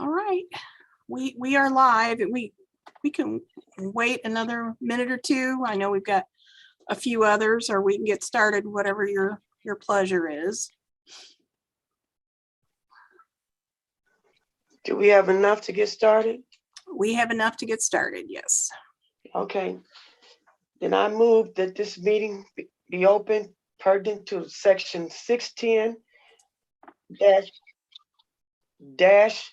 All right, we are live. We can wait another minute or two. I know we've got a few others, or we can get started, whatever your pleasure is. Do we have enough to get started? We have enough to get started, yes. Okay. Then I move that this meeting be open pertinent to section 610 dash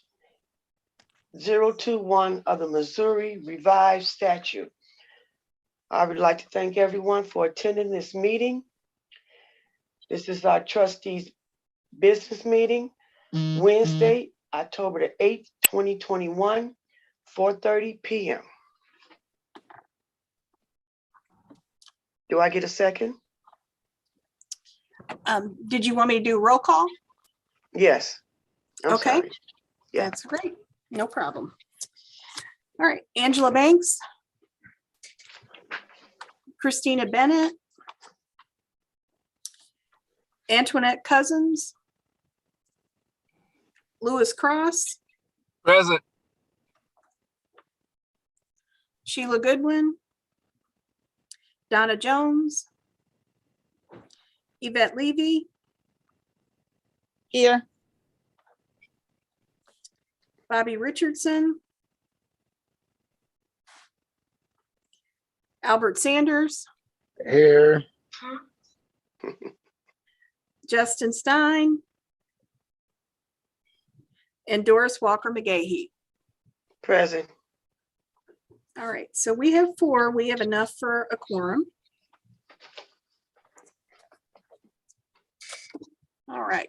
021 of the Missouri Revised Statute. I would like to thank everyone for attending this meeting. This is our trustees business meeting, Wednesday, October the 8th, 2021, 4:30 p.m. Do I get a second? Did you want me to do a roll call? Yes. I'm Okay. sorry. Yeah. That's great. No problem. All right, Angela Banks, Christina Bennett, Antoinette Cousins, Lewis Cross, Present. Sheila Goodwin, Donna Jones, Yvette Levy, Here. Bobby Richardson, Albert Sanders, Here. Justin Stein, and Doris Walker McGahee. Present. All right, so we have 4. We have enough for a quorum. All right.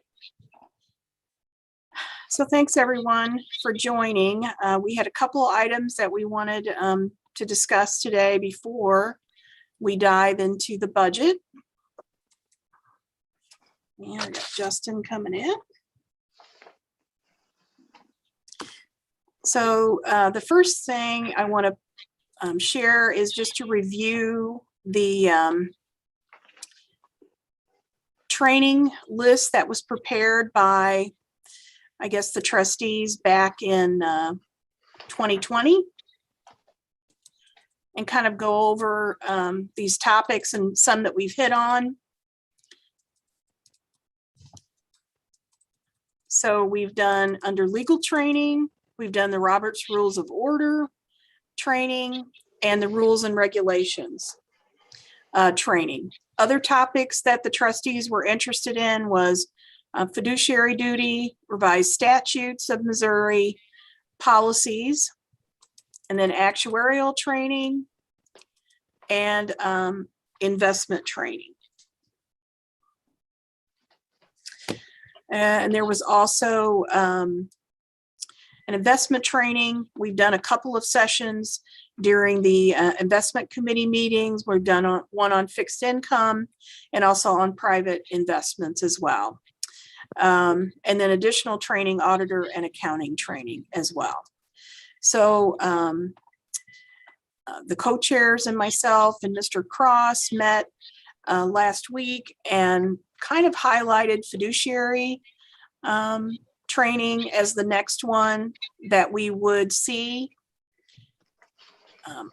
So thanks everyone for joining. We had a couple of items that we wanted to discuss today before we dive into the budget. And I got Justin coming in. So the first thing I want to share is just to review the training list that was prepared by, I guess, the trustees back in 2020, and kind of go over these topics and some that we've hit on. So we've done under legal training, we've done the Robert's Rules of Order training, and the rules and regulations training. Other topics that the trustees were interested in was fiduciary duty, revised statutes of Missouri, policies, and then actuarial training, and investment training. And there was also an investment training. We've done a couple of sessions during the investment committee meetings. We've done one on fixed income and also on private investments as well. And then additional training, auditor and accounting training as well. So the co-chairs and myself and Mr. Cross met last week and kind of highlighted fiduciary training as the next one that we would see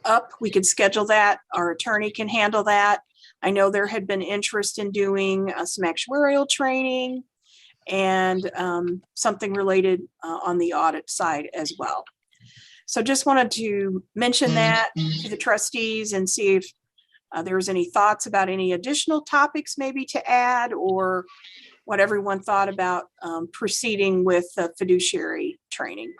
up. We could schedule that. Our attorney can handle that. I know there had been interest in doing some actuarial training and something related on the audit side as well. So just wanted to mention that to the trustees and see if there was any thoughts about any additional topics maybe to add, or what everyone thought about proceeding with fiduciary training.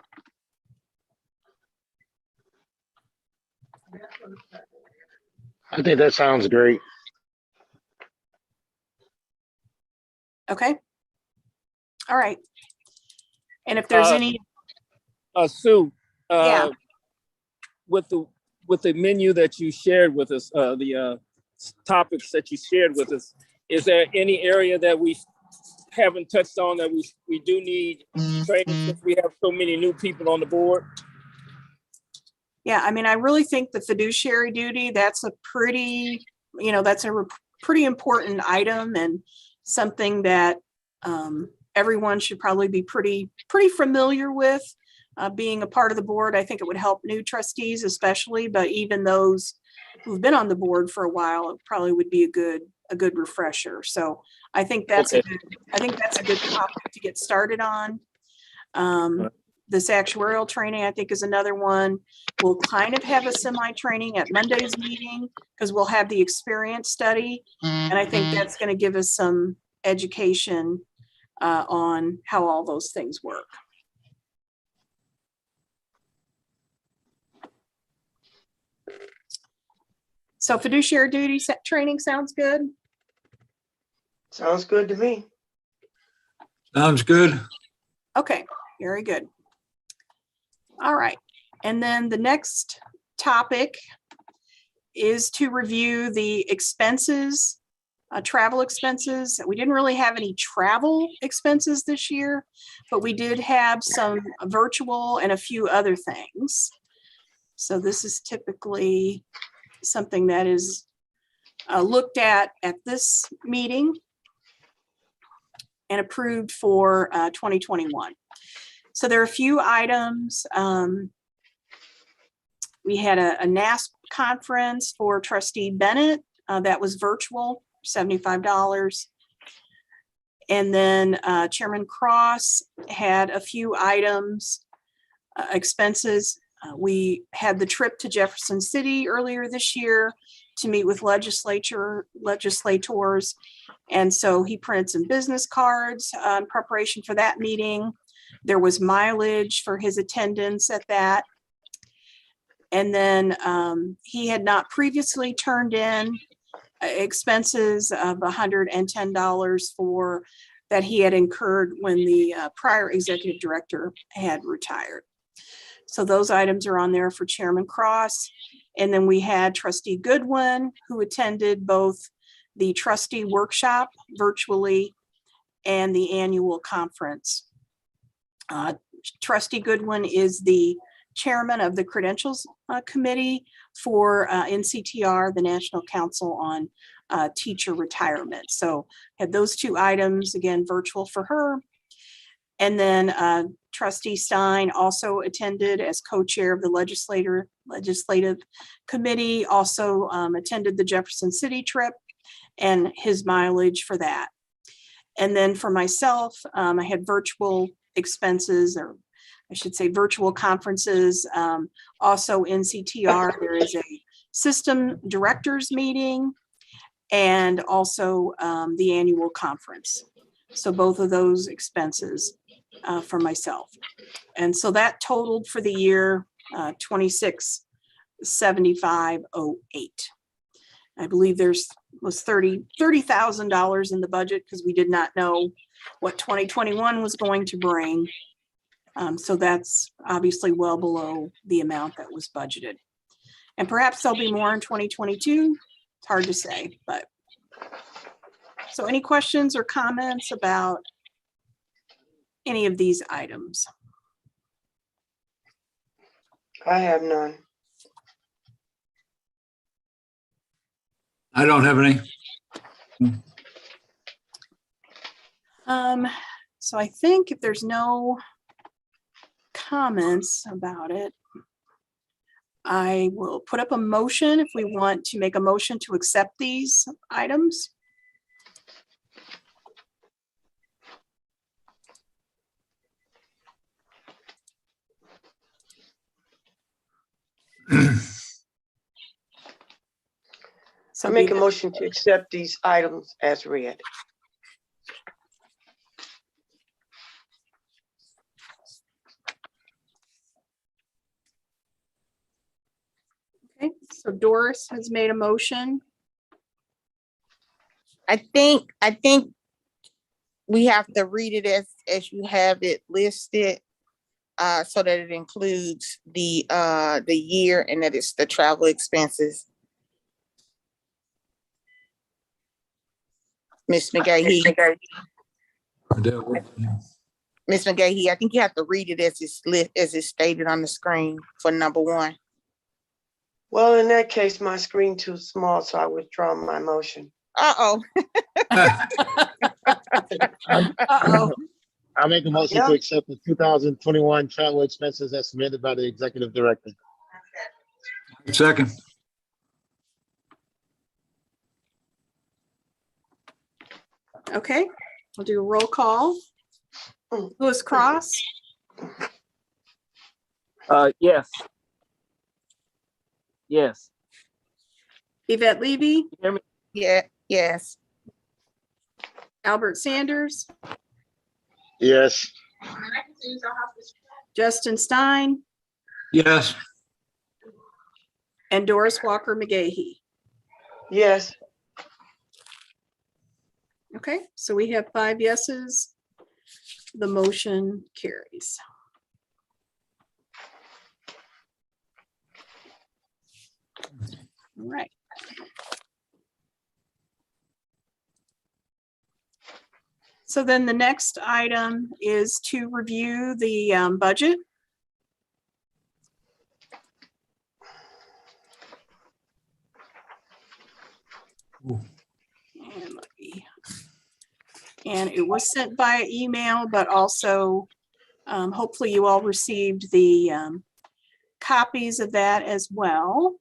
I think that sounds great. Okay. All right. And if there's any. Sue, Yeah. with the menu that you shared with us, the topics that you shared with us, is there any area that we haven't touched on that we do need training since we have so many new people on the board? Yeah, I mean, I really think the fiduciary duty, that's a pretty, that's a pretty important item and something that everyone should probably be pretty familiar with. being a part of the board. I think it would help new trustees especially, but even those who've been on the board for a while, it probably would be a good refresher. So I think that's Okay. I think that's a good topic to get started on. This actuarial training, I think, is another one. We'll kind of have a semi-training at Monday's meeting because we'll have the experience study. And I think that's going to give us some education on how all those things work. So fiduciary duty training sounds good. Sounds good to me. Sounds good. Okay, very good. All right. And then the next topic is to review the expenses, travel expenses. We didn't really have any travel expenses this year, but we did have some virtual and a few other things. So this is typically something that is looked at this meeting and approved for 2021. So there are a few items. We had a NASP conference for Trustee Bennett that was virtual, $75. And then Chairman Cross had a few items, expenses. We had the trip to Jefferson City earlier this year to meet with legislators. And so he printed some business cards in preparation for that meeting. There was mileage for his attendance at that. And then he had not previously turned in expenses of $110 for that he had incurred when the prior executive director had retired. So those items are on there for Chairman Cross. And then we had Trustee Goodwin, who attended both the trustee workshop virtually and the annual conference. Trustee Goodwin is the chairman of the Credentials Committee for NCTR, the National Council on Teacher Retirement. So had those two items, again, virtual for her. And then Trustee Stein also attended as co-chair of the Legislative Committee, also attended the Jefferson City trip and his mileage for that. And then for myself, I had virtual expenses, or I should say virtual conferences. Also NCTR, there is a system directors meeting and also the annual conference. So both of those expenses for myself. And so that totaled for the year $26,750.08. I believe was $30,000 in the budget because we did not know what 2021 was going to bring. So that's obviously well below the amount that was budgeted. And perhaps there'll be more in 2022. It's hard to say, but. So any questions or comments about any of these items? I have none. I don't have any. So I think if there's no comments about it, I will put up a motion if we want to make a motion to accept these items. I make a motion to accept these items as read. Okay, so Doris has made a motion. I think we have to read it as you have it listed, so that it includes the year and that it's the travel expenses. Ms. McGahee, Ms. McGahee, I think you have to read it as it's stated on the screen for number one. Well, in that case, my screen too small, so I withdraw my motion. Uh-oh. Uh-oh. I make a motion Yeah. to accept the 2021 travel expenses as submitted by the executive director. Second. Okay, we'll do a roll call. Louis Cross, Yes. Yes. Yvette Levy, You hear me? Yeah, yes. Albert Sanders, Yes. Justin Stein, Yes. and Doris Walker McGahee. Yes. Okay, so we have 5 yeses. The motion carries. All right. So then the next item is to review the budget. And it was sent via email, but also hopefully you all received the copies of that as well.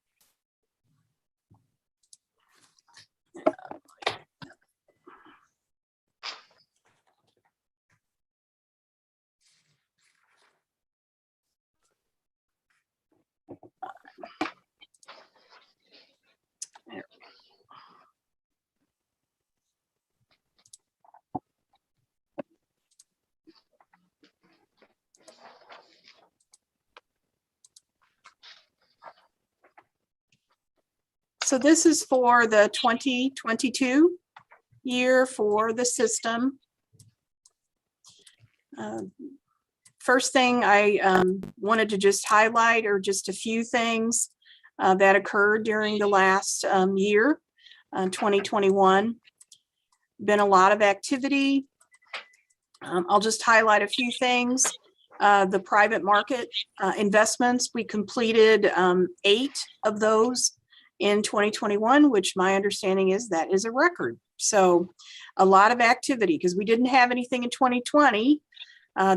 So this is for the 2022 year for the system. First thing I wanted to just highlight are just a few things that occurred during the last year, 2021. Been a lot of activity. I'll just highlight a few things. The private market investments, we completed 8 of those in 2021, which my understanding is that is a record. So a lot of activity because we didn't have anything in 2020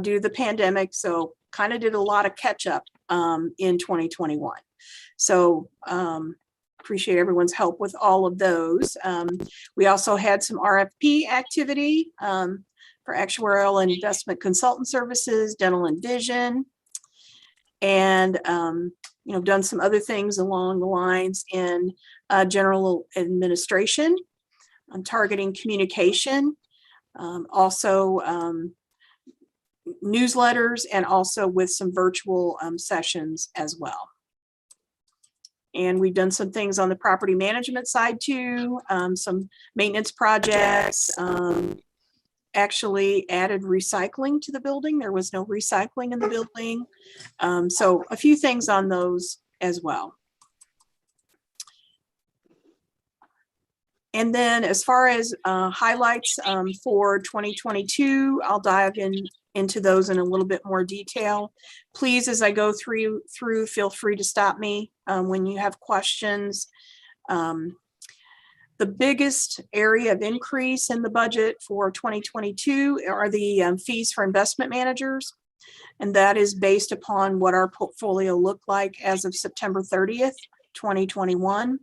due to the pandemic. So kind of did a lot of catch up in 2021. So appreciate everyone's help with all of those. We also had some RFP activity for actuarial and investment consultant services, dental and vision, and done some other things along the lines in general administration, targeting communication, also newsletters, and also with some virtual sessions as well. And we've done some things on the property management side too, some maintenance projects, actually added recycling to the building. There was no recycling in the building. So a few things on those as well. And then as far as highlights for 2022, I'll dive into those in a little bit more detail. Please, as I go through, feel free to stop me when you have questions. The biggest area of increase in the budget for 2022 are the fees for investment managers. And that is based upon what our portfolio looked like as of September 30th, 2021.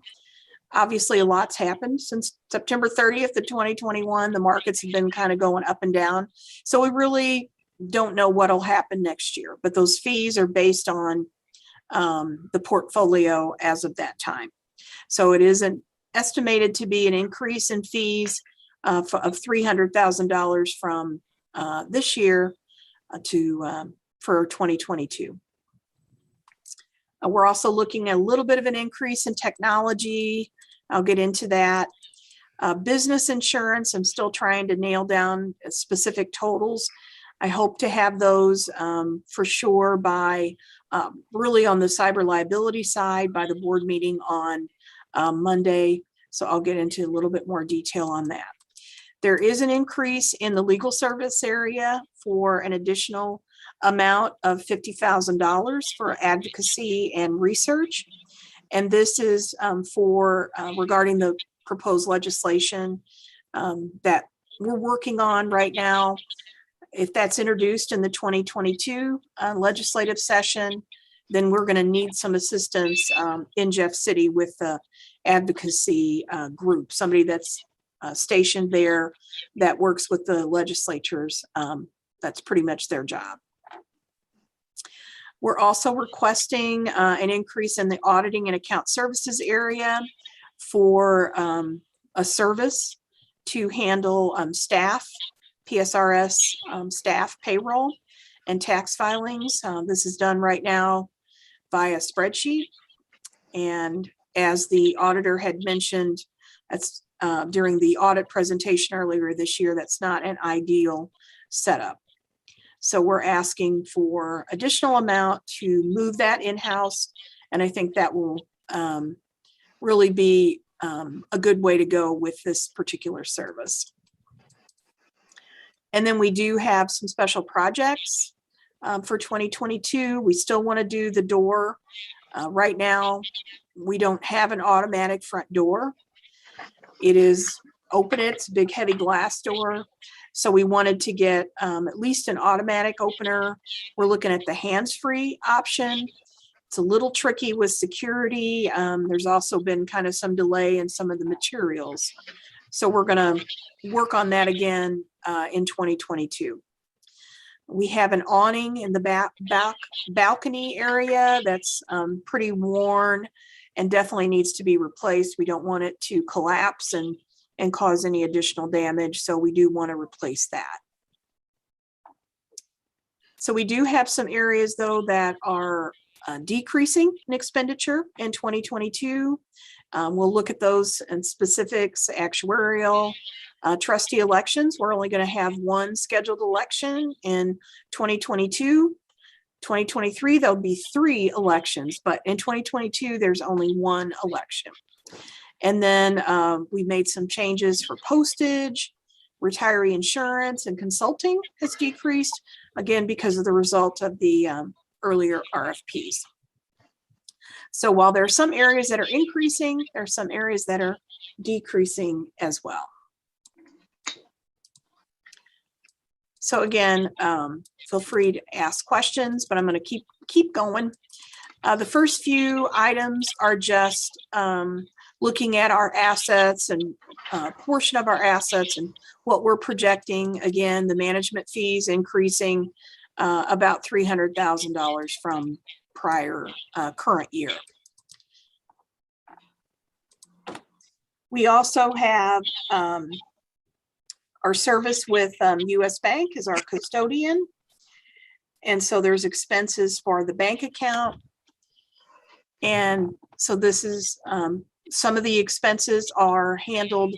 Obviously, a lot's happened since September 30th of 2021. The markets have been kind of going up and down. So we really don't know what'll happen next year, but those fees are based on the portfolio as of that time. So it isn't estimated to be an increase in fees of $300,000 from this year for 2022. We're also looking at a little bit of an increase in technology. I'll get into that. Business insurance, I'm still trying to nail down specific totals. I hope to have those for sure by really on the cyber liability side by the board meeting on Monday. So I'll get into a little bit more detail on that. There is an increase in the legal service area for an additional amount of $50,000 for advocacy and research. And this is for regarding the proposed legislation that we're working on right now. If that's introduced in the 2022 legislative session, then we're going to need some assistance in Jeff City with the advocacy group, somebody that's stationed there that works with the legislatures. That's pretty much their job. We're also requesting an increase in the auditing and account services area for a service to handle staff, PSRS staff payroll and tax filings. This is done right now via spreadsheet. And as the auditor had mentioned, that's during the audit presentation earlier this year, that's not an ideal setup. So we're asking for additional amount to move that in-house. And I think that will really be a good way to go with this particular service. And then we do have some special projects for 2022. We still want to do the door. Right now, we don't have an automatic front door. It is open, it's a big heavy glass door. So we wanted to get at least an automatic opener. We're looking at the hands-free option. It's a little tricky with security. There's also been kind of some delay in some of the materials. So we're gonna work on that again in 2022. We have an awning in the balcony area that's pretty worn and definitely needs to be replaced. We don't want it to collapse and cause any additional damage. So we do want to replace that. So we do have some areas though that are decreasing in expenditure in 2022. We'll look at those in specifics, actuarial, trustee elections. We're only going to have one scheduled election in 2022. 2023, there'll be 3 elections, but in 2022, there's only 1 election. And then we made some changes for postage, retiree insurance, and consulting has decreased, again, because of the result of the earlier RFPs. So while there are some areas that are increasing, there are some areas that are decreasing as well. So again, feel free to ask questions, but I'm going to keep going. The first few items are just looking at our assets and portion of our assets and what we're projecting. Again, the management fees increasing about $300,000 from prior current year. We also have our service with US Bank is our custodian. And so there's expenses for the bank account. And so this is, some of the expenses are handled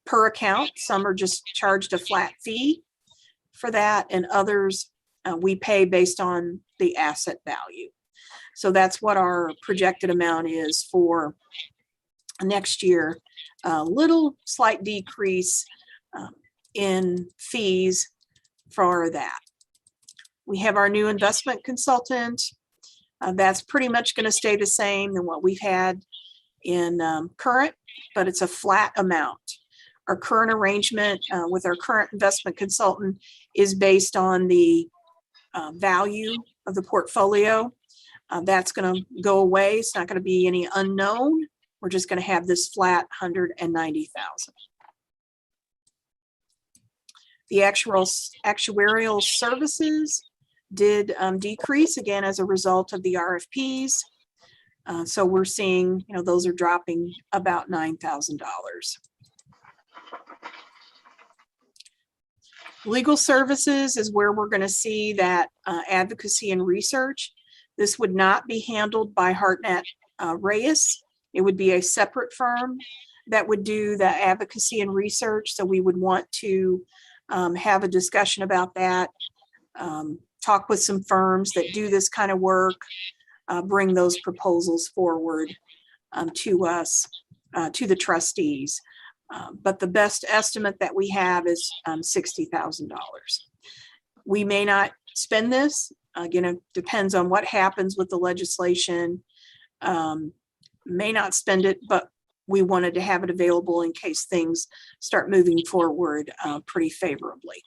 per account. Some are just charged a flat fee for that. And others we pay based on the asset value. So that's what our projected amount is for next year. A little slight decrease in fees for that. We have our new investment consultant. That's pretty much going to stay the same than what we've had in current, but it's a flat amount. Our current arrangement with our current investment consultant is based on the value of the portfolio. That's going to go away. It's not going to be any unknown. We're just going to have this flat $190,000. The actuarial services did decrease again as a result of the RFPs. So we're seeing, those are dropping about $9,000. Legal services is where we're going to see that advocacy and research. This would not be handled by Hartnett Reyes. It would be a separate firm that would do the advocacy and research. So we would want to have a discussion about that, talk with some firms that do this kind of work, bring those proposals forward to us, to the trustees. But the best estimate that we have is $60,000. We may not spend this. Again, it depends on what happens with the legislation. May not spend it, but we wanted to have it available in case things start moving forward pretty favorably.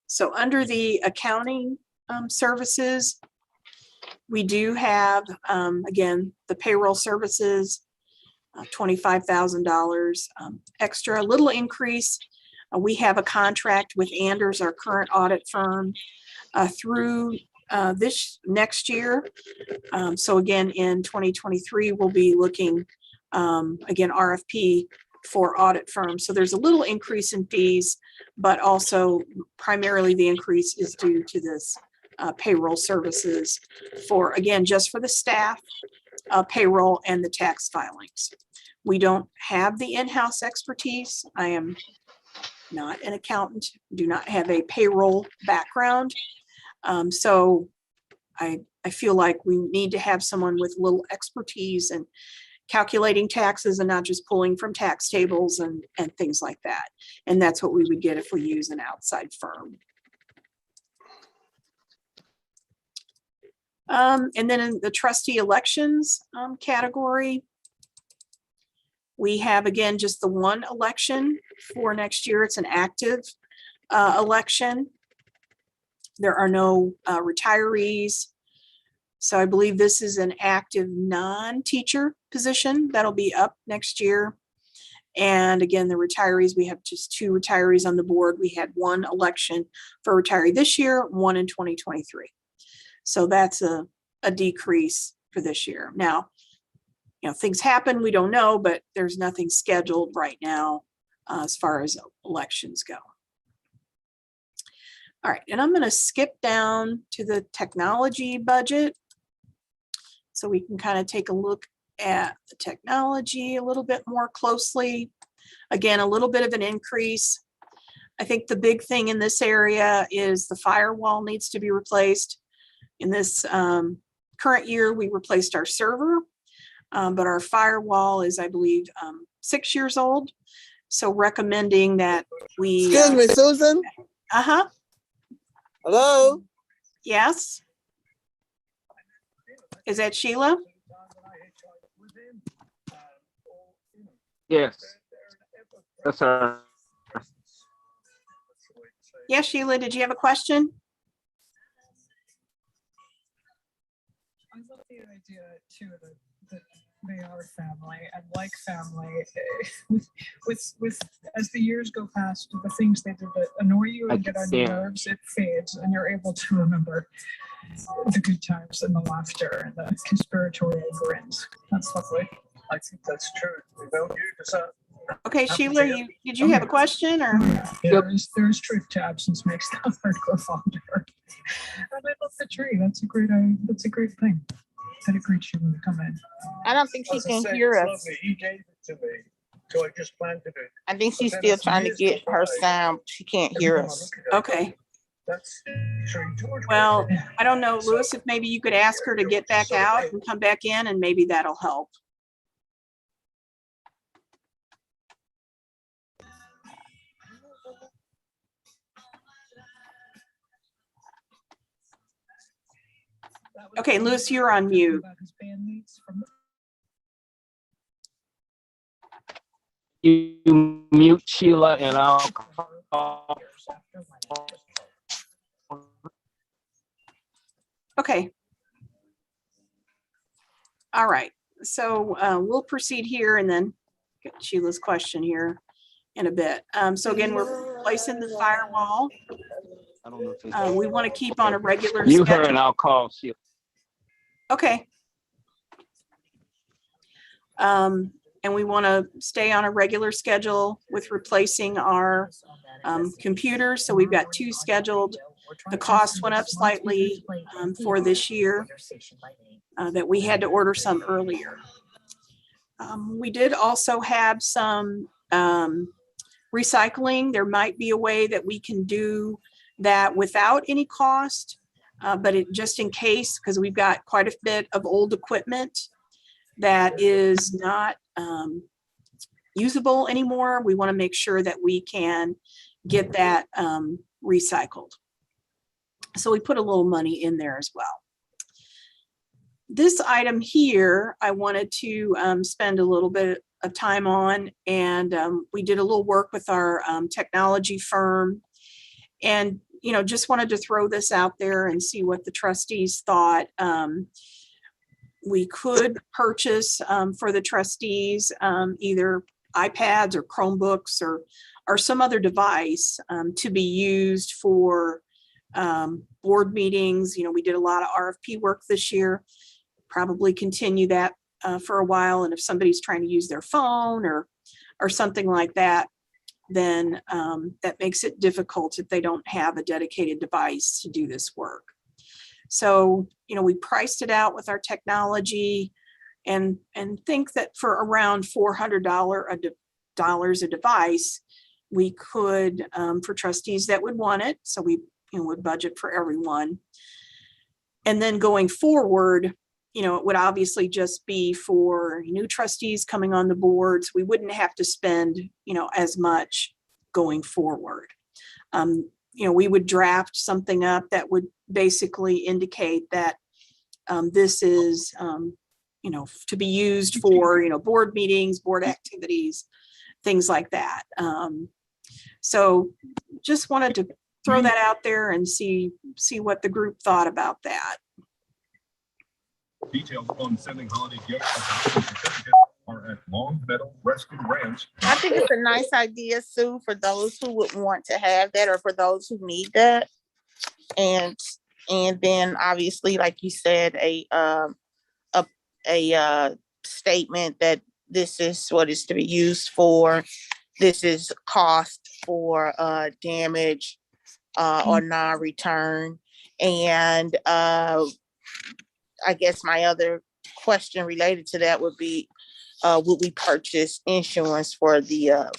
So under the accounting services, we do have, again, the payroll services, $25,000 extra, a little increase. We have a contract with Anders, our current audit firm, through this next year. So again, in 2023, we'll be looking, again, RFP for audit firms. So there's a little increase in fees, but also primarily the increase is due to this payroll services for, again, just for the staff, payroll and the tax filings. We don't have the in-house expertise. I am not an accountant, do not have a payroll background. So I feel like we need to have someone with a little expertise in calculating taxes and not just pulling from tax tables and things like that. And that's what we would get if we use an outside firm. And then in the trustee elections category, we have, again, just the one election for next year. It's an active election. There are no retirees. So I believe this is an active non-teacher position that'll be up next year. And again, the retirees, we have just 2 retirees on the board. We had 1 election for retiree this year, 1 in 2023. So that's a decrease for this year. Now, you know, things happen, we don't know, but there's nothing scheduled right now as far as elections go. All right, and I'm going to skip down to the technology budget so we can kind of take a look at the technology a little bit more closely. Again, a little bit of an increase. I think the big thing in this area is the firewall needs to be replaced. In this current year, we replaced our server, but our firewall is, I believe, 6 years old. So recommending that we. Excuse me, Susan? Uh-huh. Hello? Yes. Is that Sheila? Yes. That's her. Yes, Sheila, did you have a question? I love the idea too that they are family and like family. With as the years go past, the things they did that annoy you and get on your nerves, it fades, and you're able to remember the good times and the laughter and the conspiratorial grins. That's lovely. I think that's true. Okay, Sheila, did you have a question or? There's truth to absence makes the heart grow fonder. And I love the tree. That's a great thing. That agreed Sheila to come in. I don't think she can hear us. He gave it to me, so I just planted it. I think she's still trying to get her sound. She can't hear us. Okay. That's George. Well, I don't know, Lewis, if maybe you could ask her to get back out and come back in and maybe that'll help. Okay, Lewis, you're on mute. You mute Sheila and I'll call. Okay. All right, so we'll proceed here and then get Sheila's question here in a bit. So again, we're replacing the firewall. I don't know if We want to keep on a regular you schedule. her and I'll call Sheila. Okay. And we want to stay on a regular schedule with replacing our computers. So we've got 2 scheduled. The cost went up slightly for this year that we had to order some earlier. We did also have some recycling. There might be a way that we can do that without any cost, but it just in case, because we've got quite a bit of old equipment that is not usable anymore. We want to make sure that we can get that recycled. So we put a little money in there as well. This item here, I wanted to spend a little bit of time on, and we did a little work with our technology firm. And, just wanted to throw this out there and see what the trustees thought. We could purchase for the trustees either iPads or Chromebooks or some other device to be used for board meetings. We did a lot of RFP work this year, probably continue that for a while. And if somebody's trying to use their phone or something like that, then that makes it difficult if they don't have a dedicated device to do this work. So, we priced it out with our technology and think that for around $400 a device, we could, for trustees that would want it. So we would budget for everyone. And then going forward, it would obviously just be for new trustees coming on the boards. We wouldn't have to spend, as much going forward. We would draft something up that would basically indicate that this is, to be used for, board meetings, board activities, things like that. So just wanted to throw that out there and see what the group thought about that. Details on sending holiday gifts are at Long Meadow Rescue Ranch. I think it's a nice idea, Sue, for those who would want to have that or for those who need that. And then obviously, like you said, a statement that this is what it's to be used for. This is cost for damage or non-return. And I guess my other question related to that would be, would we purchase insurance for the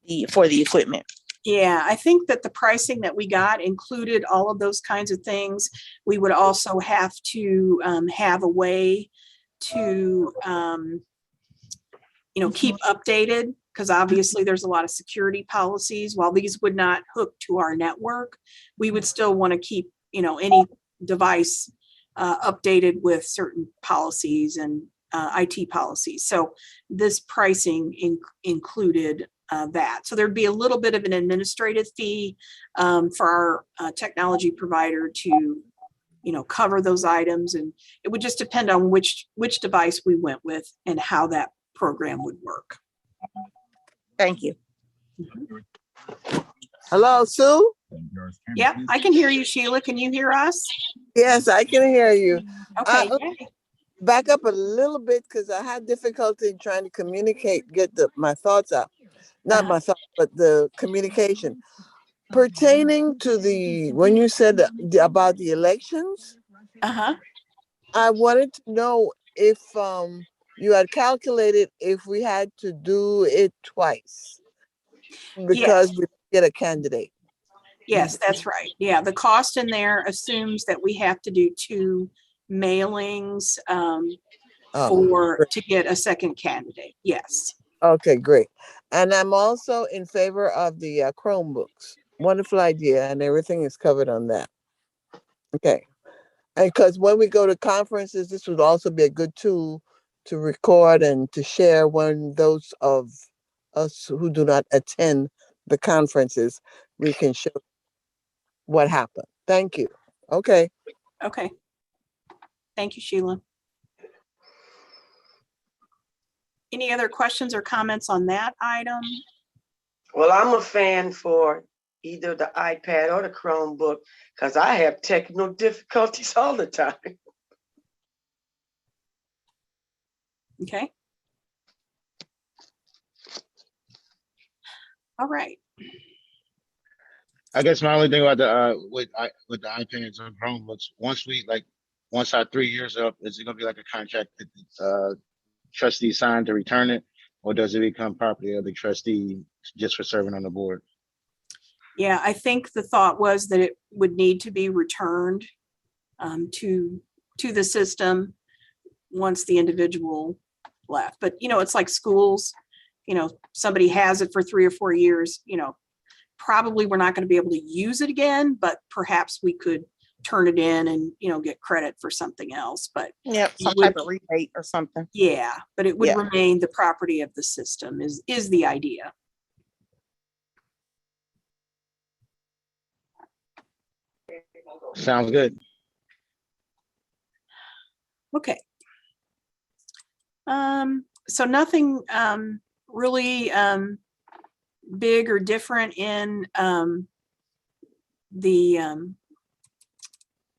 equipment? Yeah, I think that the pricing that we got included all of those kinds of things. We would also have to have a way to, keep updated, because obviously there's a lot of security policies. While these would not hook to our network, we would still want to keep, any device updated with certain policies and IT policies. So this pricing included that. So there'd be a little bit of an administrative fee for our technology provider to, cover those items. And it would just depend on which device we went with and how that program would work. Thank you. Hello, Sue? Yeah, I can hear you, Sheila. Can you hear us? Yes, I can hear you. Okay. Back up a little bit because I had difficulty in trying to communicate, get my thoughts out. Not my thoughts, but the communication. Pertaining to when you said about the elections, I wanted to know if you had calculated if we had to do it twice because we get a candidate. Yes, that's right. Yeah, the cost in there assumes that we have to do 2 mailings to get a second candidate. Yes. Okay, great. And I'm also in favor of the Chromebooks. Wonderful idea, and everything is covered on that. Okay. And because when we go to conferences, this would also be a good tool to record and to share when those of us who do not attend the conferences, we can show what happened. Thank you. Okay. Okay. Thank you, Sheila. Any other questions or comments on that item? Well, I'm a fan for either the iPad or the Chromebook because I have technical difficulties all the time. Okay. All right. I guess my only thing about the with the iPads and Chromebooks, once our 3 years are up, is it gonna be like a contract that trustee signed to return it, or does it become property of the trustee just for serving on the board? Yeah, I think the thought was that it would need to be returned to the system once the individual left. But it's like schools. Somebody has it for 3 or 4 years. Probably we're not going to be able to use it again, but perhaps we could turn it in and, get credit for something else, but Yep, you some would- type of rebate or something. yeah, but it would Yeah. remain the property of the system is the idea. Sounds good. Okay. So nothing really big or different in the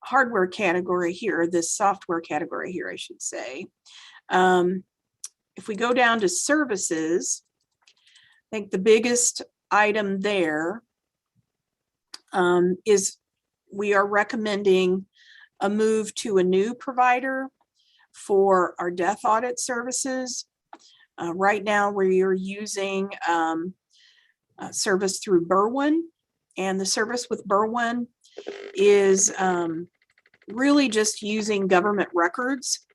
hardware category here, this software category here, I should say. If we go down to services, I think the biggest item there is we are recommending a move to a new provider for our death audit services. Right now, we are using a service through Berwyn, and the service with Berwyn is really just using government records.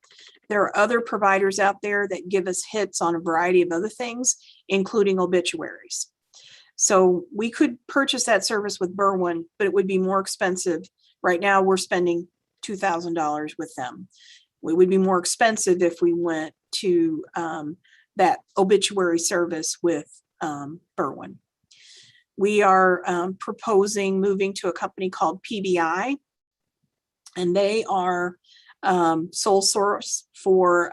There are other providers out there that give us hits on a variety of other things, including obituaries. So we could purchase that service with Berwyn, but it would be more expensive. Right now, we're spending $2,000 with them. It would be more expensive if we went to that obituary service with Berwyn. We are proposing moving to a company called PBI, and they are sole source for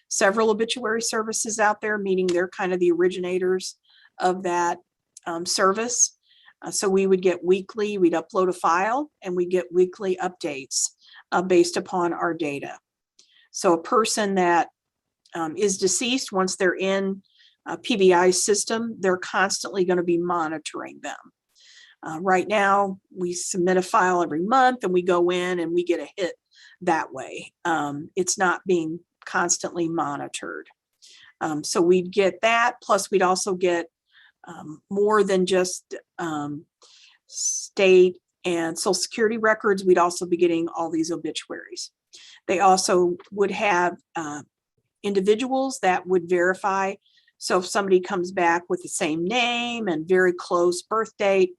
several obituary services out there, meaning they're kind of the originators of that service. So we would get weekly, we'd upload a file and we get weekly updates based upon our data. So a person that is deceased, once they're in a PBI system, they're constantly going to be monitoring them. Right now, we submit a file every month and we go in and we get a hit that way. It's not being constantly monitored. So we'd get that, plus we'd also get more than just state and Social Security records. We'd also be getting all these obituaries. They also would have individuals that would verify. So if somebody comes back with the same name and very close birth date,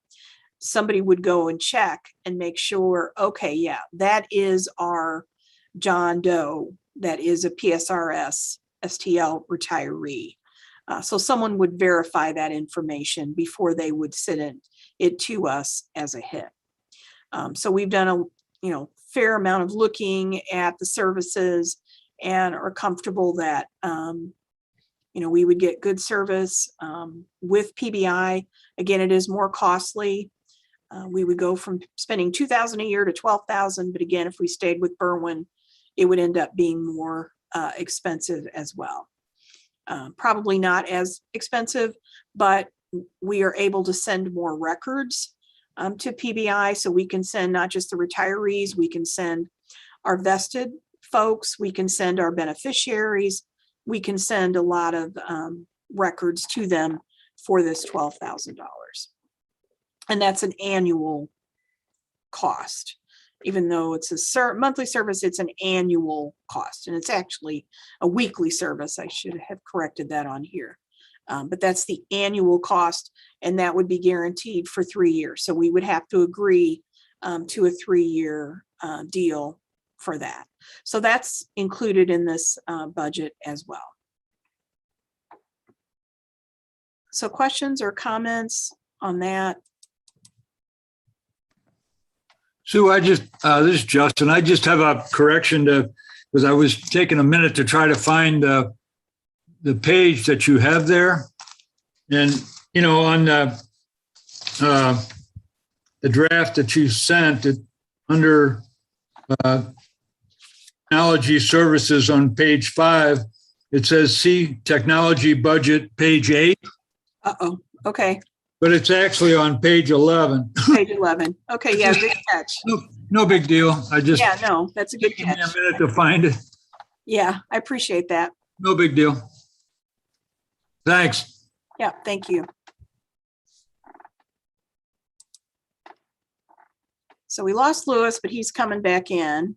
somebody would go and check and make sure, okay, yeah, that is our John Doe, that is a PSRS STL retiree. So someone would verify that information before they would send it to us as a hit. So we've done a fair amount of looking at the services and are comfortable that we would get good service with PBI. Again, it is more costly. We would go from spending $2,000 a year to $12,000, but again, if we stayed with Berwyn, it would end up being more expensive as well. Probably not as expensive, but we are able to send more records to PBI, so we can send not just the retirees, we can send our vested folks, we can send our beneficiaries, we can send a lot of records to them for this $12,000. And that's an annual cost. Even though it's a monthly service, it's an annual cost. And it's actually a weekly service. I should have corrected that on here. But that's the annual cost, and that would be guaranteed for 3 years. So we would have to agree to a 3-year deal for that. So that's included in this budget as well. So questions or comments on that? Sue, this is Justin. I just have a correction because I was taking a minute to try to find the page that you have there. And, on the draft that you sent under technology services on page 5, it says see technology budget page 8. Uh-oh, okay, But it's actually on page 11. page 11. Okay, yeah, good catch. No big deal. Yeah, no, that's a good Give me catch. a minute to find it. Yeah, I appreciate that. No big deal. Thanks. Yeah, thank you. So we lost Lewis, but he's coming back in.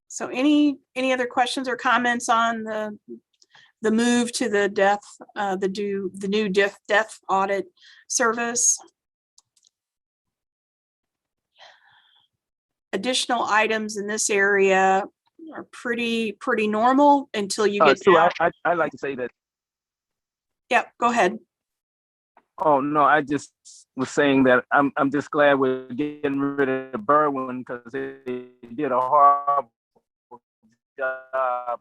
So So any other questions or comments on the move to the new death audit service? Additional items in this area are pretty normal until you get Sue, down. I'd like to say that. Yep, go ahead. Oh no, I just was saying that I'm just glad we're getting rid of Berwyn because they did a horrible job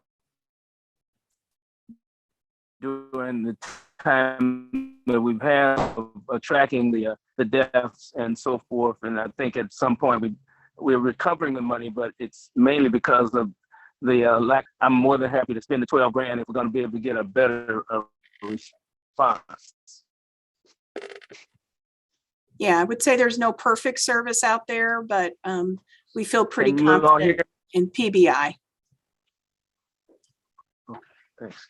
during the time that we've had of tracking the deaths and so forth. And I think at some point we're recovering the money, but it's mainly because of the lack. I'm more than happy to spend the 12 grand if we're going to be able to get a better response. Yeah, I would say there's no perfect service out there, but we feel pretty Can you all confident hear? in PBI. Thanks.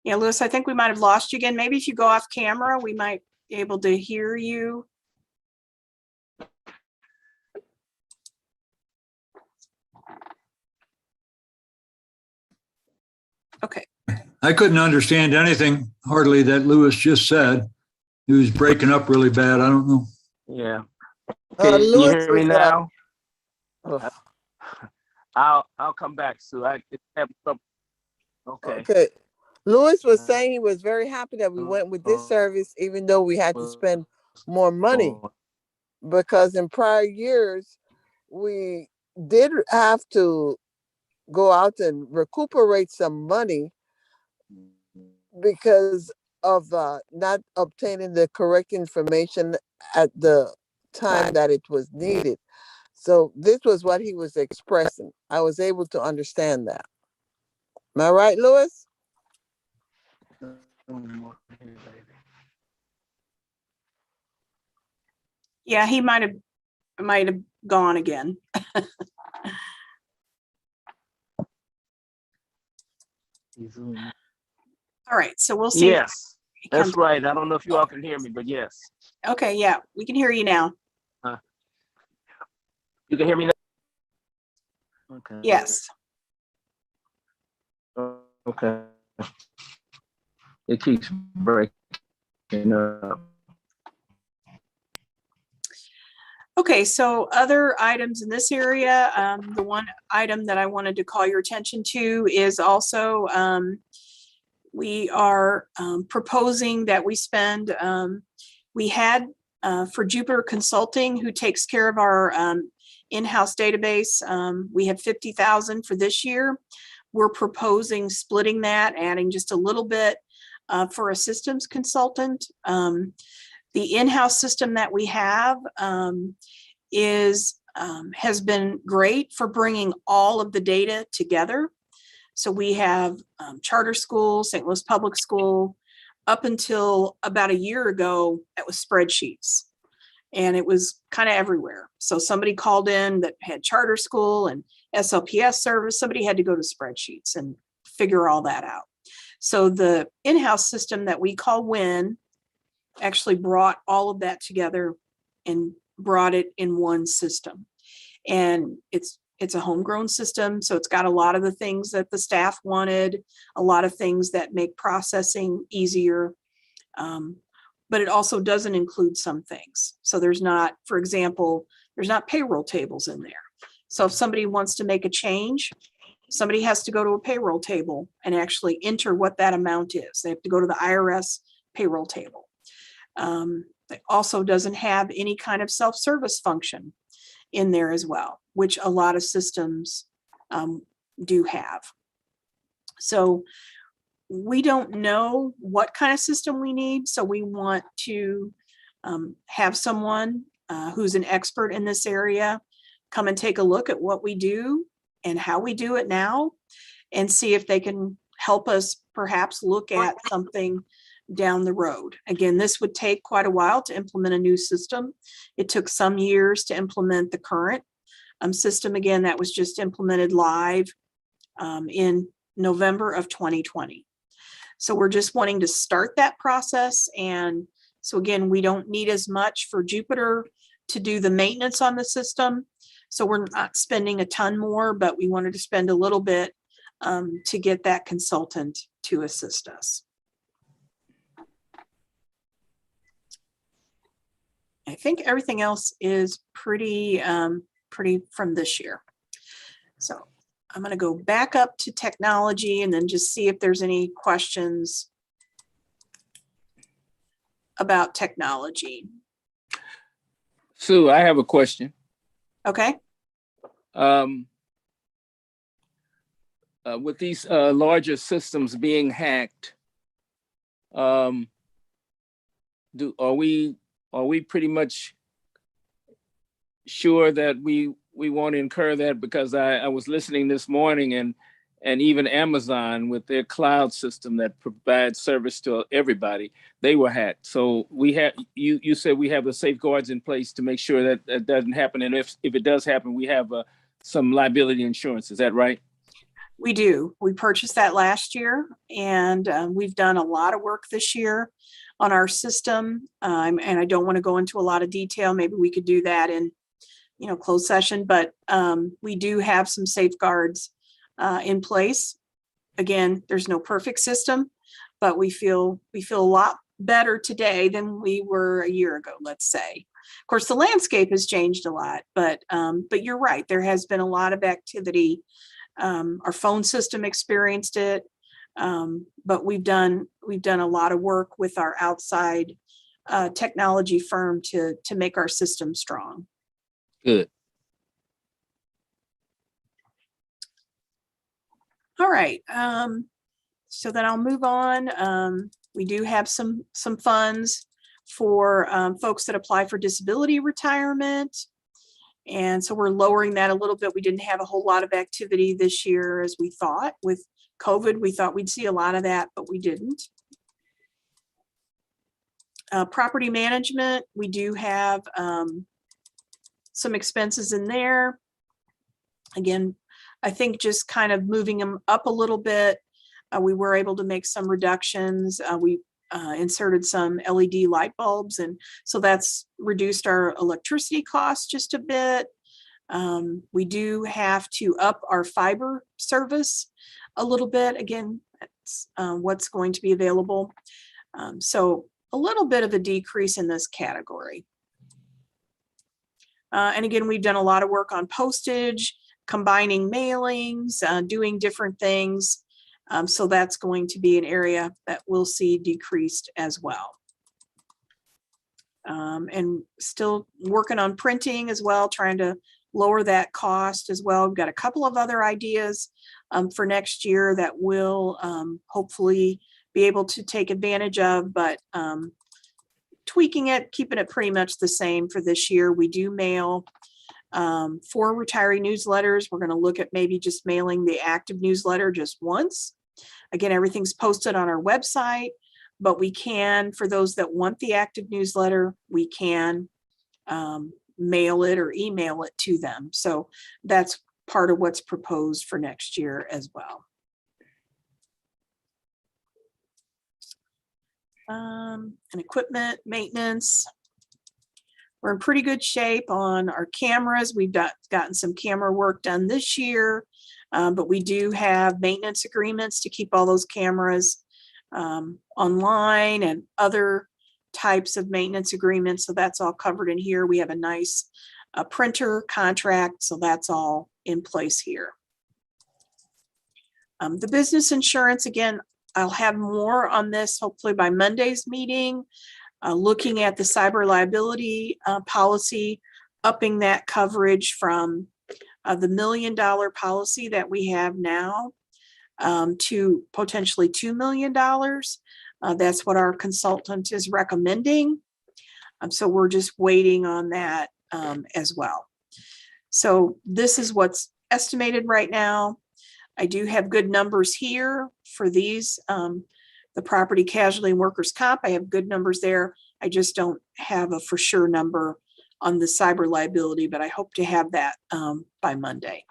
Yeah, Lewis, I think we might have lost you again. Maybe if you go off camera, we might be able to hear you. Okay. I couldn't understand anything hardly that Lewis just said. He was breaking up really bad. I don't know. Yeah. Can you Louis hear me was, now? oh, I'll come back, Sue. I have some. Okay. okay. Louis was saying he was very happy that we went with this Uh, service, even though we had to spend more money, because in prior years, we did have to go out and recuperate some money because of not obtaining the correct information at the time that it was needed. So this was what he was expressing. I was able to understand that. Am I right, Louis? Yeah, he might have gone again. All right, so we'll see. Yes, that's right. I don't know if you all can hear me, but yes. Okay, yeah, we can hear you now. You can hear me now? Okay. Yes. Okay. It keeps breaking up. Okay, so other items in this area, the one item that I wanted to call your attention to is also we are proposing that we spend, we had for Jupiter Consulting, who takes care of our in-house database, we have 50,000 for this year. We're proposing splitting that, adding just a little bit for a systems consultant. The in-house system that we have has been great for bringing all of the data together. So we have charter school, St. Louis Public School. Up until about a year ago, that was spreadsheets. And it was kind of everywhere. So somebody called in that had charter school and SLPS service, somebody had to go to spreadsheets and figure all that out. So the in-house system that we call WIN actually brought all of that together and brought it in one system. And it's a homegrown system, so it's got a lot of the things that the staff wanted, a lot of things that make processing easier. But it also doesn't include some things. So there's not, for example, there's not payroll tables in there. So if somebody wants to make a change, somebody has to go to a payroll table and actually enter what that amount is. They have to go to the IRS payroll table. It also doesn't have any kind of self-service function in there as well, which a lot of systems do have. So we don't know what kind of system we need. So we want to have someone who's an expert in this area come and take a look at what we do and how we do it now and see if they can help us perhaps look at something down the road. Again, this would take quite a while to implement a new system. It took some years to implement the current system. Again, that was just implemented live in November of 2020. So we're just wanting to start that process. And so again, we don't need as much for Jupiter to do the maintenance on the system. So we're not spending a ton more, but we wanted to spend a little bit to get that consultant to assist us. I think everything else is pretty from this year. So I'm going to go back up to technology and then just see if there's any questions about technology. Sue, I have a question. Okay. With these larger systems being hacked, are we pretty much sure that we won't incur that? Because I was listening this morning, and even Amazon with their cloud system that provides service to everybody, they were hacked. So you said we have the safeguards in place to make sure that that doesn't happen. And if it does happen, we have some liability insurance. Is that right? We do. We purchased that last year, and we've done a lot of work this year on our system. And I don't want to go into a lot of detail. Maybe we could do that in, closed session, but we do have some safeguards in place. Again, there's no perfect system, but we feel a lot better today than we were a year ago, let's say. Of course, the landscape has changed a lot, but you're right. There has been a lot of activity. Our phone system experienced it, but we've done a lot of work with our outside technology firm to make our system strong. Good. All right. So then I'll move on. We do have some funds for folks that apply for disability retirement. And so we're lowering that a little bit. We didn't have a whole lot of activity this year as we thought. With COVID, we thought we'd see a lot of that, but we didn't. Property management, we do have some expenses in there. Again, I think just kind of moving them up a little bit. We were able to make some reductions. We inserted some LED light bulbs, and so that's reduced our electricity costs just a bit. We do have to up our fiber service a little bit. Again, that's what's going to be available. So a little bit of a decrease in this category. And again, we've done a lot of work on postage, combining mailings, doing different things. So that's going to be an area that we'll see decreased as well. And still working on printing as well, trying to lower that cost as well. We've got a couple of other ideas for next year that we'll hopefully be able to take advantage of, but tweaking it, keeping it pretty much the same for this year. We do mail 4 retiree newsletters. We're going to look at maybe just mailing the active newsletter just once. Again, everything's posted on our website, but we can, for those that want the active newsletter, we can mail it or email it to them. So that's part of what's proposed for next year as well. And equipment maintenance. We're in pretty good shape on our cameras. We've gotten some camera work done this year, but we do have maintenance agreements to keep all those cameras online and other types of maintenance agreements. So that's all covered in here. We have a nice printer contract, so that's all in place here. The business insurance, again, I'll have more on this hopefully by Monday's meeting. Looking at the cyber liability policy, upping that coverage from the $1 million policy that we have now to potentially $2 million. That's what our consultant is recommending. So we're just waiting on that as well. So this is what's estimated right now. I do have good numbers here for these. The property casualty and workers' comp, I have good numbers there. I just don't have a for sure number on the cyber liability, but I hope to have that by Monday.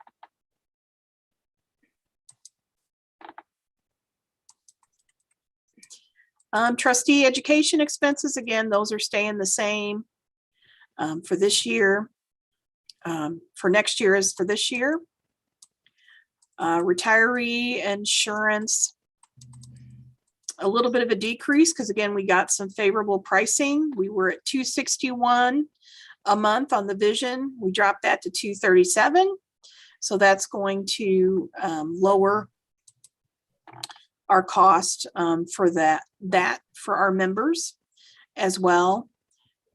Trustee education expenses, again, those are staying the same. for this year. For next year is for this year. Retiree insurance, a little bit of a decrease because again, we got some favorable pricing. We were at $261 a month on the vision. We dropped that to $237. So that's going to lower our cost for that for our members as well.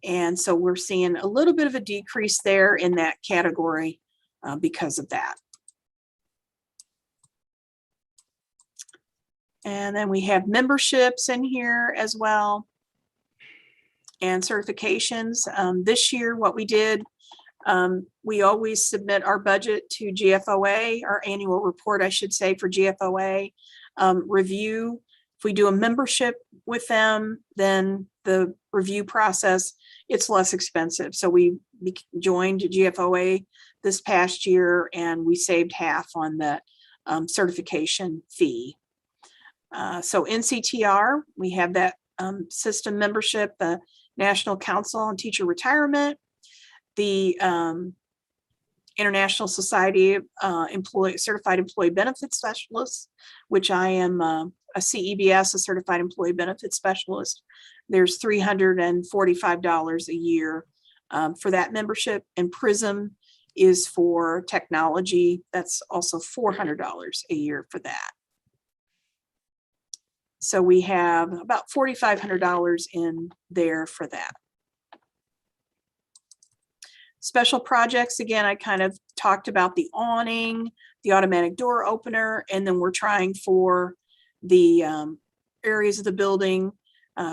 And so we're seeing a little bit of a decrease there in that category because of that. And then we have memberships in here as well and certifications. This year, what we did, we always submit our budget to GFOA, our annual report, I should say, for GFOA review. If we do a membership with them, then the review process, it's less expensive. So we joined GFOA this past year and we saved half on that certification fee. So NCTR, we have that system membership, the National Council on Teacher Retirement, the International Society of Certified Employee Benefit Specialists, which I am a CEBS, a Certified Employee Benefit Specialist. There's $345 a year for that membership, and PRISM is for technology. That's also $400 a year for that. So we have about $4,500 in there for that. Special projects, again, I kind of talked about the awning, the automatic door opener, and then we're trying for the areas of the building,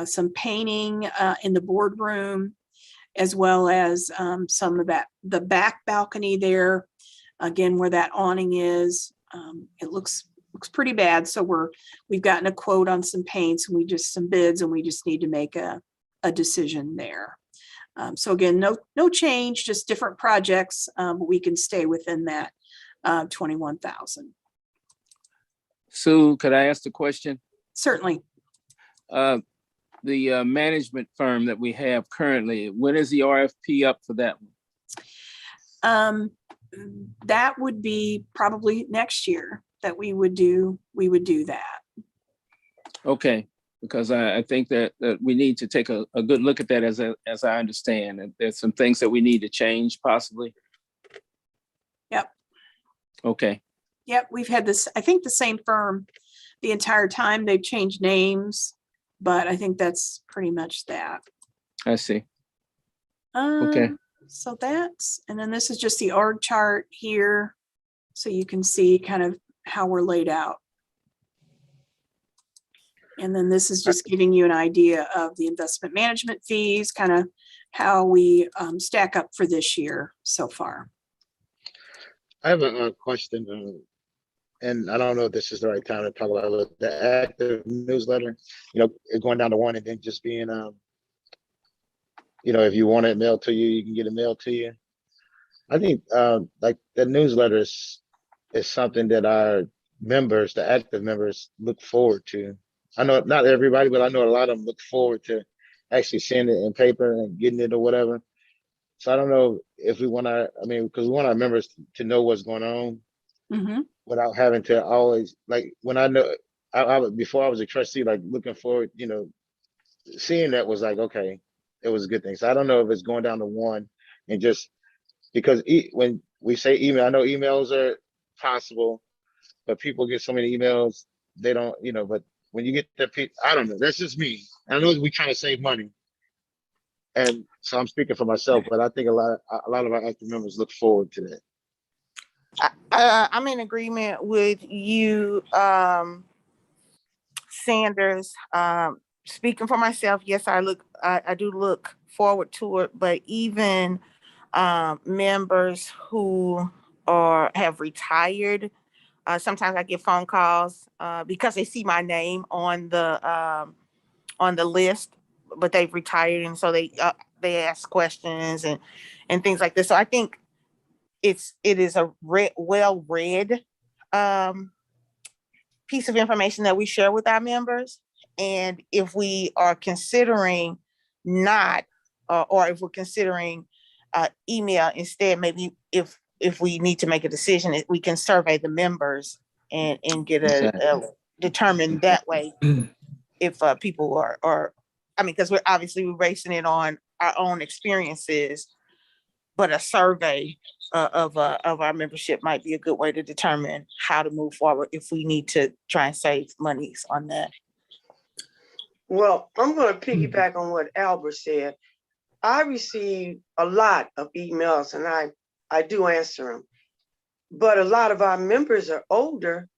some painting in the boardroom, as well as some of that, the back balcony there, again, where that awning is. It looks pretty bad. So we've gotten a quote on some paints and some bids, and we just need to make a decision there. So again, no change, just different projects, but we can stay within that 21,000. Sue, could I ask the question? Certainly. The management firm that we have currently, when is the RFP up for that one? That would be probably next year that we would do that. Okay, because I think that we need to take a good look at that as I understand. And there's some things that we need to change possibly. Yep. Okay. Yep, we've had this, I think the same firm the entire time. They've changed names, but I think that's pretty much that. I see. Okay. So and then this is just the org chart here. So you can see kind of how we're laid out. And then this is just giving you an idea of the investment management fees, kind of how we stack up for this year so far. I have a question, and I don't know if this is the right time to talk about it. The active newsletter, it going down to one and then just being, if you want it mailed to you, you can get it mailed to you. I think like the newsletter is something that our members, the active members, look forward to. I know not everybody, but I know a lot of them look forward to actually seeing it in paper and getting it or whatever. So I don't know if we want because we want our members to know what's going on without having to always, like when I before I was a trustee, like looking forward, seeing that was like, okay, it was a good thing. So I don't know if it's going down to one and just because when we say email, I know emails are possible, but people get so many emails, they don't, but when you get the I don't know, that's just me. I know we're trying to save money. And so I'm speaking for myself, but I think a lot of our active members look forward to that. I'm in agreement with you, Sanders. Speaking for myself, yes, I do look forward to it, but even members who have retired, sometimes I get phone calls because they see my name on the list, but they've retired, and so they ask questions and things like this. So I think it is a well read piece of information that we share with our members. And if we are considering not, or if we're considering email. Instead, maybe if we need to make a decision, we can survey the members and get determine that way if people are, I mean, because we're basing it on our own experiences, but a survey of our membership might be a good way to determine how to move forward if we need to try and save monies on that. Well, I'm going to piggyback on what Albert said. I receive a lot of emails and I do answer them, but a lot of our members are older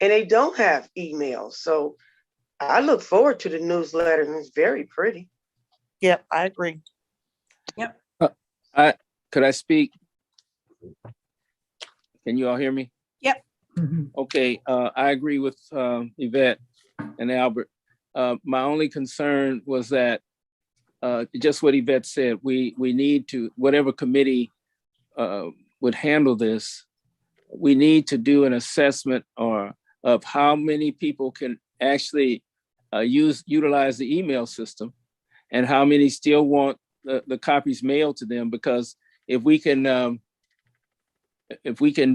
and they don't have emails. So I look forward to the newsletter and it's very pretty. Yep, I agree. Could I speak? Can you all hear me? Yep. Okay, I agree with Yvette and Albert. My only concern was that just what Yvette said, we need to, whatever committee would handle this, we need to do an assessment of how many people can actually utilize the email system and how many still want the copies mailed to them, because if we can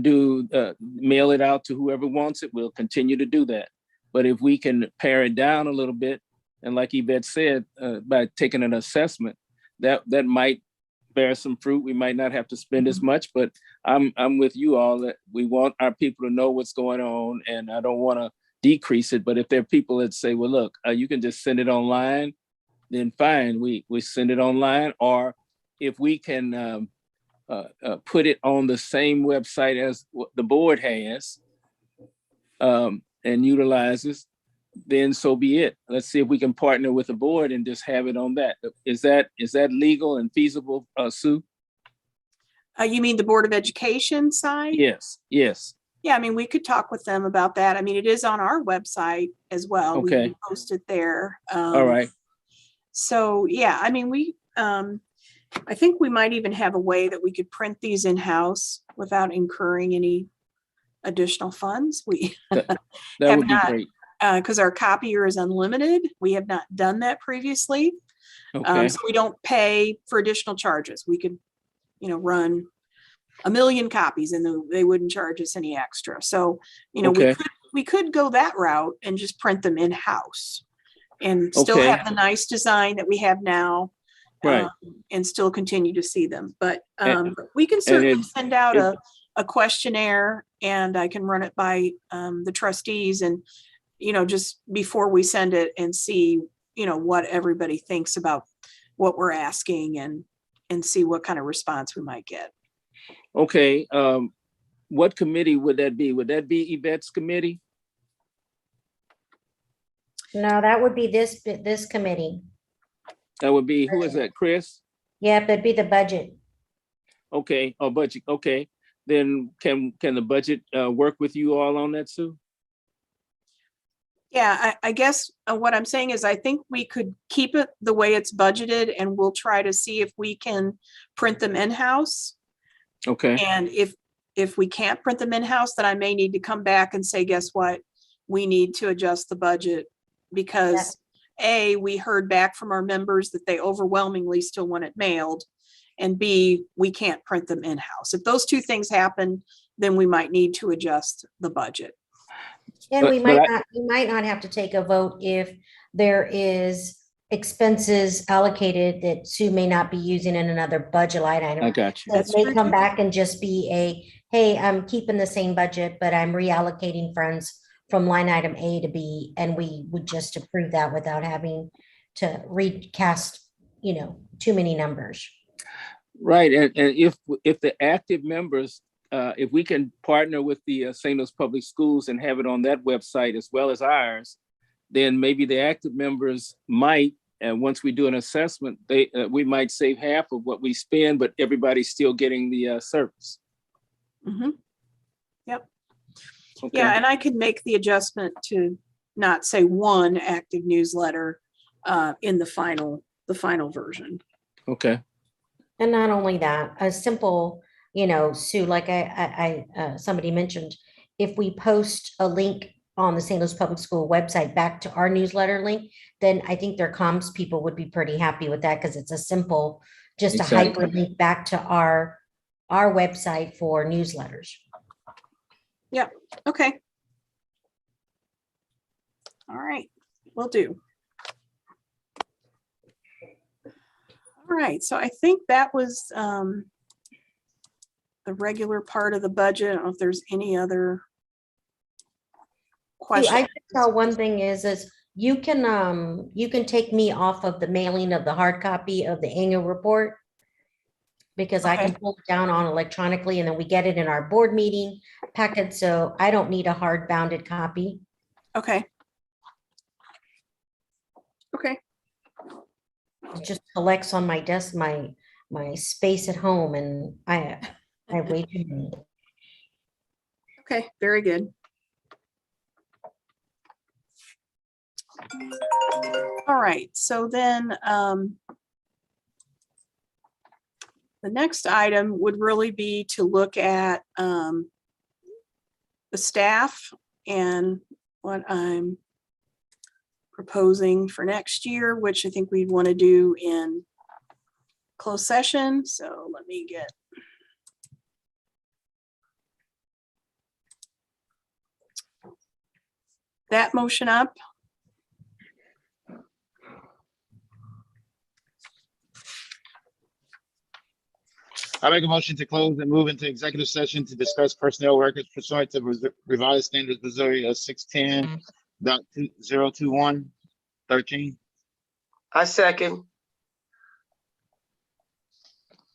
do mail it out to whoever wants it, we'll continue to do that. But if we can pare it down a little bit, and like Yvette said, by taking an assessment, that might bear some fruit. We might not have to spend as much, but I'm with you all that we want our people to know what's going on, and I don't want to decrease it. But if there are people that say, well, look, you can just send it online, then fine, we send it online. Or if we can put it on the same website as what the board has and utilizes, then so be it. Let's see if we can partner with the board and just have it on that. Is that legal and feasible, Sue? You mean the Board of Education side? Yes. Yeah, I mean, we could talk with them about that. I mean, it is on our website as well. Okay. We post it there. All right. So, yeah, I mean, I think we might even have a way that we could print these in-house without incurring any additional funds. That have would be not, great. because our copier is unlimited. We have not done that previously. Okay. So we don't pay for additional charges. We could, run 1 million copies and they wouldn't charge us any extra. So, Okay. we could go that route and just print them in-house and still Okay. have the nice design that we have now. Right. And still continue to see them. But And- we can certainly send out it- a questionnaire, and I can run it by the trustees and, just before we send it and see, what everybody thinks about what we're asking and see what kind of response we might get. Okay. What committee would that be? Would that be Yvette's committee? No, that would be this committee. That would be, who is that, Chris? Yeah, that'd be the budget. Okay, budget, okay. Then can the budget work with you all on that, Sue? Yeah, I guess what I'm saying is I think we could keep it the way it's budgeted, and we'll try to see if we can print them in-house. Okay, And if we can't print them in-house, then I may need to come back and say, guess what? We need to adjust the budget because we heard back from our members that they overwhelmingly still want it mailed. And B, we can't print them in-house. If those two things happen, then we might need to adjust the budget. And we might not have to take a vote if there is expenses allocated that Sue may not be using in another budget line item. I got you. So it may come back and just be hey, I'm keeping the same budget, but I'm reallocating funds from line item A to B, and we would just approve that without having to recast, too many numbers. Right, and if the active members, if we can partner with the St. Louis Public Schools and have it on that website as well as ours, then maybe the active members might, and once we do an assessment, we might save half of what we spend, but everybody's still getting the service. Mm-hmm. Yep. Okay. Yeah, and I can make the adjustment to not say one active newsletter in the final version. Okay. And not only that, a simple, Sue, like I somebody mentioned, if we post a link on the St. Louis Public School website back to our newsletter link, then I think their comms people would be pretty happy with that because it's a simple, just a Exactly. hyperlink back to our website for newsletters. Okay. All right, will do. All right, so I think that was the regular part of the budget. I don't know if there's any other I questions. can tell one thing is you can take me off of the mailing of the hard copy of the annual report, because I can Okay. pull it down on electronically, and then we get it in our board meeting packet, so I don't need a hard bounded copy. Okay. Okay, It just collects on my desk, my space at home, and I have way too many. okay, very good. All right, so then the next item would really be to look at the staff and what I'm proposing for next year, which I think we'd want to do in closed session. So let me get that motion up. I make a motion to close and move into executive session to discuss personnel records pursuant to revised standards Missouri 610.021.13. I second.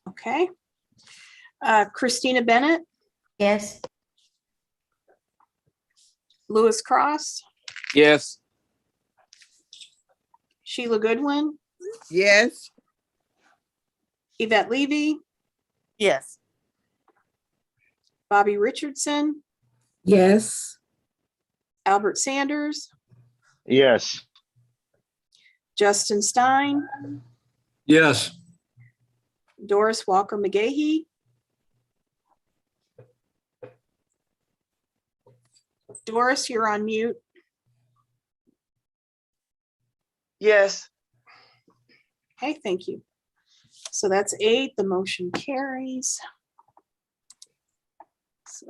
Okay. Christina Bennett, Yes, Lewis Cross, Yes. Sheila Goodwin, Yes. Yvette Levy, Yes. Bobby Richardson, Yes. Albert Sanders, Yes. Justin Stein, Yes. Doris Walker McGahee, Doris, you're on mute. Yes. Okay, thank you. So that's 8, the motion carries. So,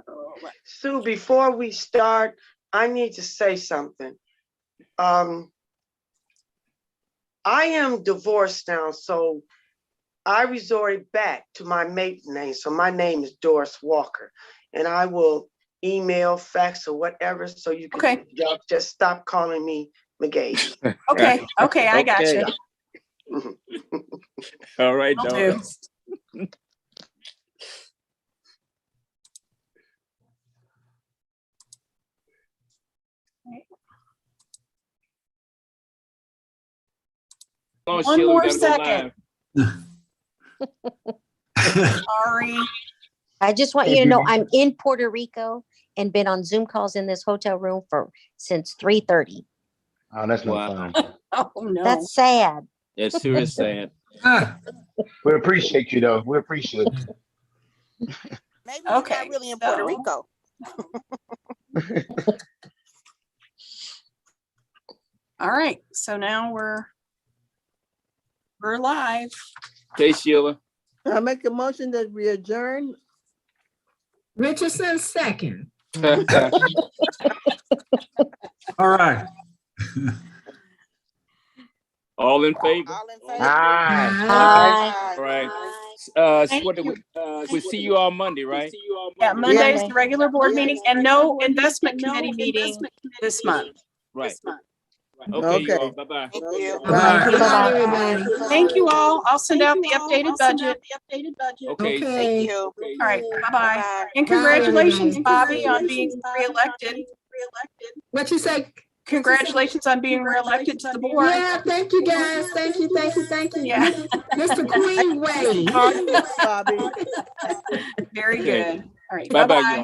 Sue, before we start, I need to say something. I am divorced now, so I resorted back to my maiden name. So my name is Doris Walker, and I will email, fax, or whatever, so you can Okay. just stop calling me McGahee. okay, okay, I got Okay. you. All right, Will do. Doris. Come on, One Sheila, we more gotta go second. live. Sorry. I just want you to know I'm in Puerto Rico and been on Zoom calls in this hotel room since 3:30. Oh, that's no Wow. fun. Oh, no. That's sad. That sure is sad. Ah, We appreciate you though. We appreciate you. Maybe you're Okay, not really in Puerto so- Rico. All right, so now we're live. Okay, Sheila. I make a motion that we adjourn. Richardson second. all right. All in favor? All in favor? Aye. Aye. All right. Thank What do we see you on Monday, right? Yeah, Monday is the regular board Yeah. meeting and no investment committee meeting this month. Right. Okay, you all. Okay. Bye-bye. Thank you. Bye. Good night, everybody. Thank you all. I'll send out the updated budget. Okay. Thank Okay. you. All right, bye-bye. Bye. And Bye, congratulations, everybody. Bobby, on being reelected. What you say? Congratulations on being reelected to the board. Yeah, thank you guys. Thank you, thank you, thank you. Yeah. This the Queen way. Bobby. Very Okay. good. All right, Bye-bye, bye-bye. y'all.